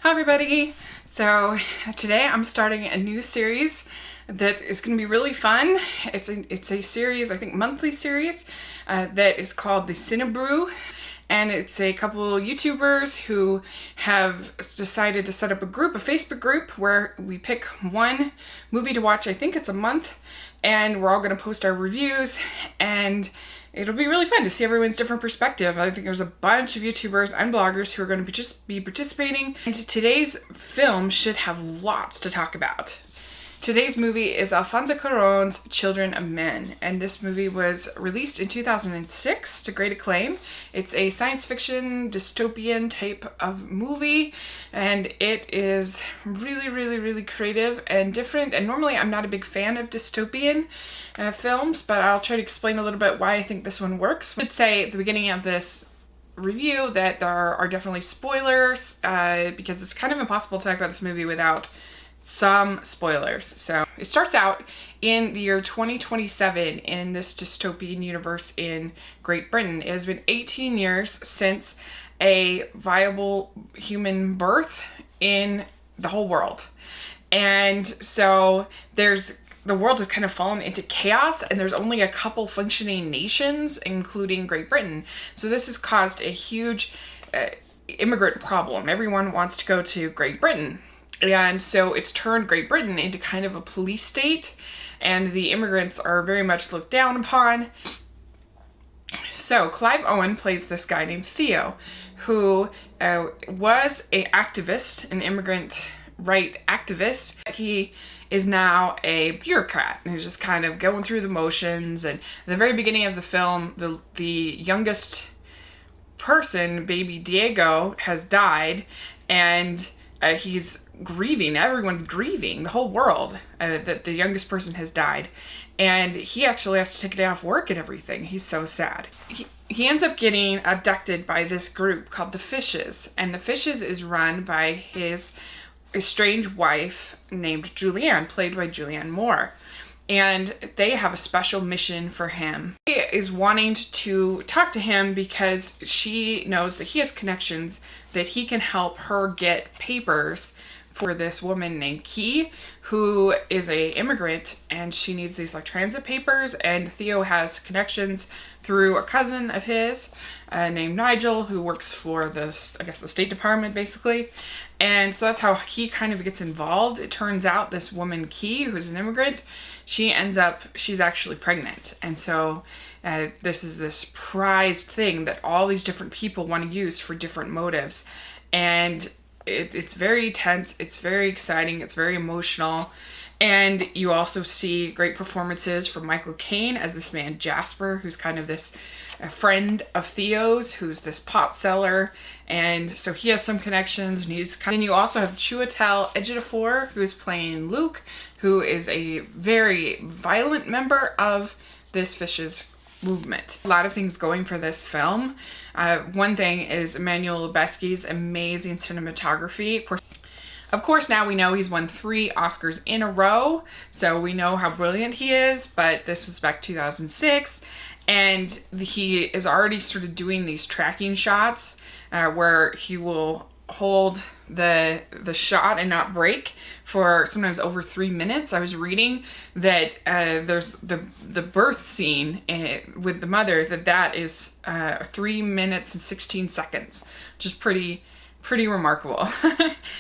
Hi everybody! So today I'm starting a new series that is going to be really fun. It's a series, I think monthly series, that is called the CineBrew. And it's a couple YouTubers who have decided to set up a group, a Facebook group, where we pick one movie to watch. I think it's a month, and we're all going to post our reviews, and it'll be really fun to see everyone's different perspective. I think there's a bunch of YouTubers and bloggers who are going to just be participating, and today's film should have lots to talk about. Today's movie is Alfonso Cuarón's Children of Men, and this movie was released in 2006 to great acclaim. It's a science fiction dystopian type of movie, and it is really creative and different. And normally I'm not a big fan of dystopian films, but I'll try to explain a little bit why I think this one works. I should say at the beginning of this review that there are definitely spoilers, because it's kind of impossible to talk about this movie without some spoilers. So it starts out in the year 2027 in this dystopian universe in Great Britain. It has been 18 years since a viable human birth in the whole world. And so the world has kind of fallen into chaos, and there's only a couple functioning nations, including Great Britain. So this has caused a huge immigrant problem. Everyone wants to go to Great Britain. And so it's turned Great Britain into kind of a police state, and the immigrants are very much looked down upon. So Clive Owen plays this guy named Theo, who was an activist, an immigrant right activist. He is now a bureaucrat, and he's just kind of going through the motions. And at the very beginning of the film, the youngest person, baby Diego, has died, and he's grieving. Everyone's grieving, the whole world, that the youngest person has died, and he actually has to take a day off work and everything. He's so sad. He ends up getting abducted by this group called the Fishes, and the Fishes is run by his estranged wife named Julianne, played by Julianne Moore. And they have a special mission for him. She is wanting to talk to him because she knows that he has connections, that he can help her get papers for this woman named Caine, who is a immigrant, and she needs these like transit papers. And Theo has connections through a cousin of his named Nigel, who works for this, I guess, the State Department basically. And so that's how he kind of gets involved. It turns out this woman Caine, who's an immigrant, she's actually pregnant. And so this is this prized thing that all these different people want to use for different motives. And it's very tense, it's very exciting, it's very emotional. And you also see great performances from Michael Caine as this man Jasper, who's kind of this friend of Theo's, who's this pot seller, and so he has some connections, and then you also have Chiwetel Ejiofor, who's playing Luke, who is a very violent member of this Fishes movement. A lot of things going for this film. One thing is Emmanuel Lubezki's amazing cinematography. Of course, now we know he's won 3 Oscars in a row, so we know how brilliant he is, but this was back 2006, and he is already sort of doing these tracking shots where he will hold the shot and not break for sometimes over 3 minutes. I was reading that there's the birth scene with the mother, that is 3 minutes and 16 seconds, which is pretty remarkable.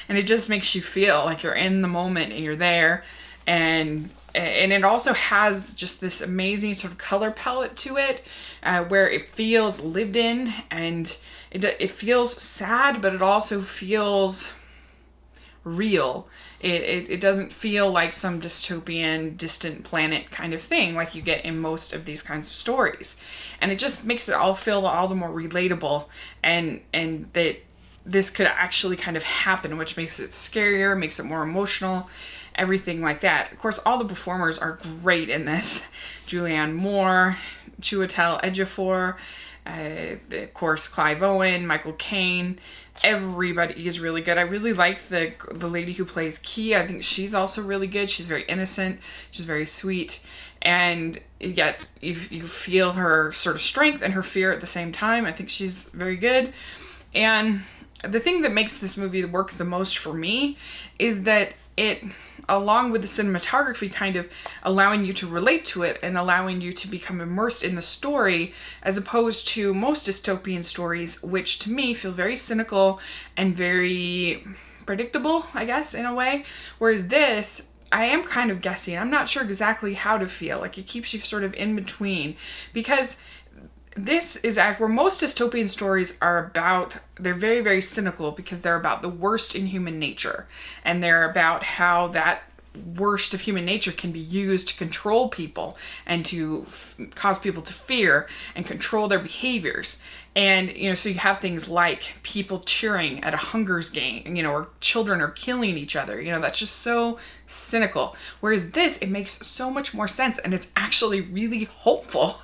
And it just makes you feel like you're in the moment and you're there. And it also has just this amazing sort of color palette to it, where it feels lived in, and it feels sad, but it also feels real. It doesn't feel like some dystopian, distant planet kind of thing like you get in most of these kinds of stories. And it just makes it all feel all the more relatable, and that this could actually kind of happen, which makes it scarier, makes it more emotional, everything like that. Of course, all the performers are great in this. Julianne Moore, Chiwetel Ejiofor, of course, Clive Owen, Michael Caine. Everybody is really good. I really like the lady who plays Caine. I think she's also really good. She's very innocent. She's very sweet. And yet you feel her sort of strength and her fear at the same time. I think she's very good. And the thing that makes this movie work the most for me is that it, along with the cinematography kind of allowing you to relate to it and allowing you to become immersed in the story, as opposed to most dystopian stories, which to me feel very cynical and very predictable, I guess, in a way. Whereas this, I am kind of guessing. I'm not sure exactly how to feel. Like, it keeps you sort of in between, because this is where most dystopian stories are about, they're very, very cynical because they're about the worst in human nature. And they're about how that worst of human nature can be used to control people and to cause people to fear and control their behaviors. And, you know, so you have things like people cheering at a Hunger's game, you know, or children are killing each other. You know, that's just so cynical. Whereas this, it makes so much more sense, and it's actually really hopeful.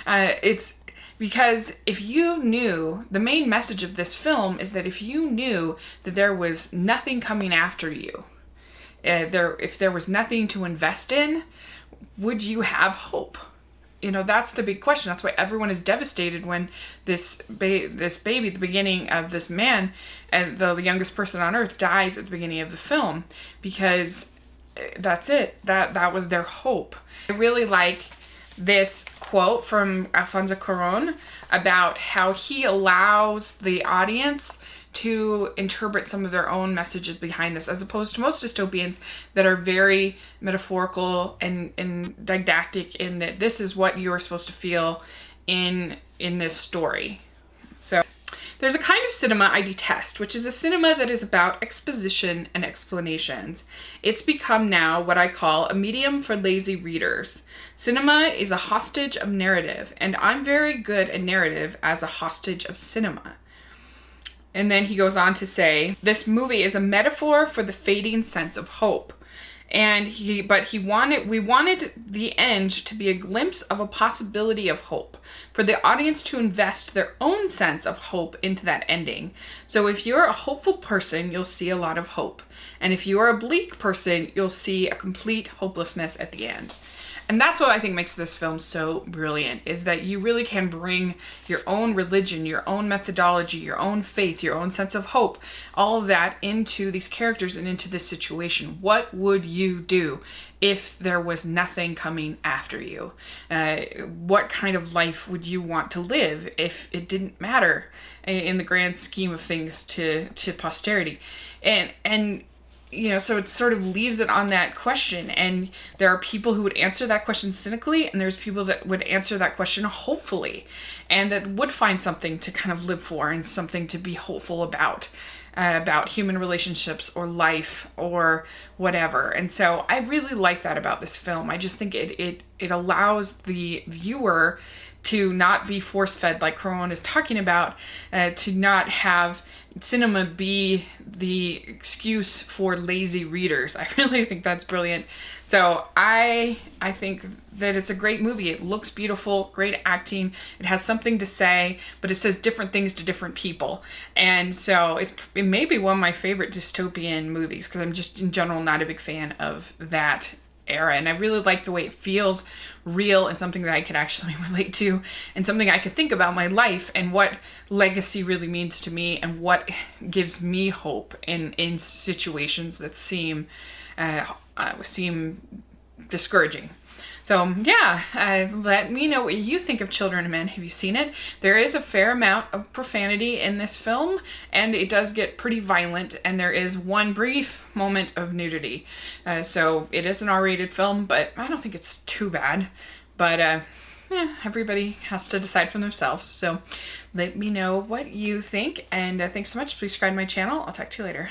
It's because if you knew, the main message of this film is that if you knew that there was nothing coming after you, if there was nothing to invest in, would you have hope? You know, that's the big question. That's why everyone is devastated when this baby, the beginning of this man, and the youngest person on earth, dies at the beginning of the film, because that's it. That was their hope. I really like this quote from Alfonso Cuarón about how he allows the audience to interpret some of their own messages behind this, as opposed to most dystopians that are very metaphorical and didactic in that this is what you are supposed to feel in this story. So there's a kind of cinema I detest, which is a cinema that is about exposition and explanations. It's become now what I call a medium for lazy readers. Cinema is a hostage of narrative, and I'm very good at narrative as a hostage of cinema. And then he goes on to say, this movie is a metaphor for the fading sense of hope. And we wanted the end to be a glimpse of a possibility of hope, for the audience to invest their own sense of hope into that ending. So if you're a hopeful person, you'll see a lot of hope. And if you're a bleak person, you'll see a complete hopelessness at the end. And that's what I think makes this film so brilliant, is that you really can bring your own religion, your own methodology, your own faith, your own sense of hope, all of that into these characters and into this situation. What would you do if there was nothing coming after you? What kind of life would you want to live if it didn't matter in the grand scheme of things to posterity? And you know, so it sort of leaves it on that question. And there are people who would answer that question cynically, and there's people that would answer that question hopefully, and that would find something to kind of live for and something to be hopeful about human relationships or life or whatever. And so I really like that about this film. I just think it allows the viewer to not be force-fed like Cuarón is talking about, to not have cinema be the excuse for lazy readers. I really think that's brilliant. So I think that it's a great movie. It looks beautiful, great acting. It has something to say, but it says different things to different people. And so it may be one of my favorite dystopian movies, because I'm just in general not a big fan of that era, and I really like the way it feels real and something that I could actually relate to, and something I could think about my life and what legacy really means to me and what gives me hope in situations that seem discouraging. So yeah, let me know what you think of Children of Men. Have you seen it? There is a fair amount of profanity in this film, and it does get pretty violent, and there is one brief moment of nudity. So it is an R-rated film, but I don't think it's too bad. But everybody has to decide for themselves. So let me know what you think, and thanks so much. Please subscribe to my channel. I'll talk to you later.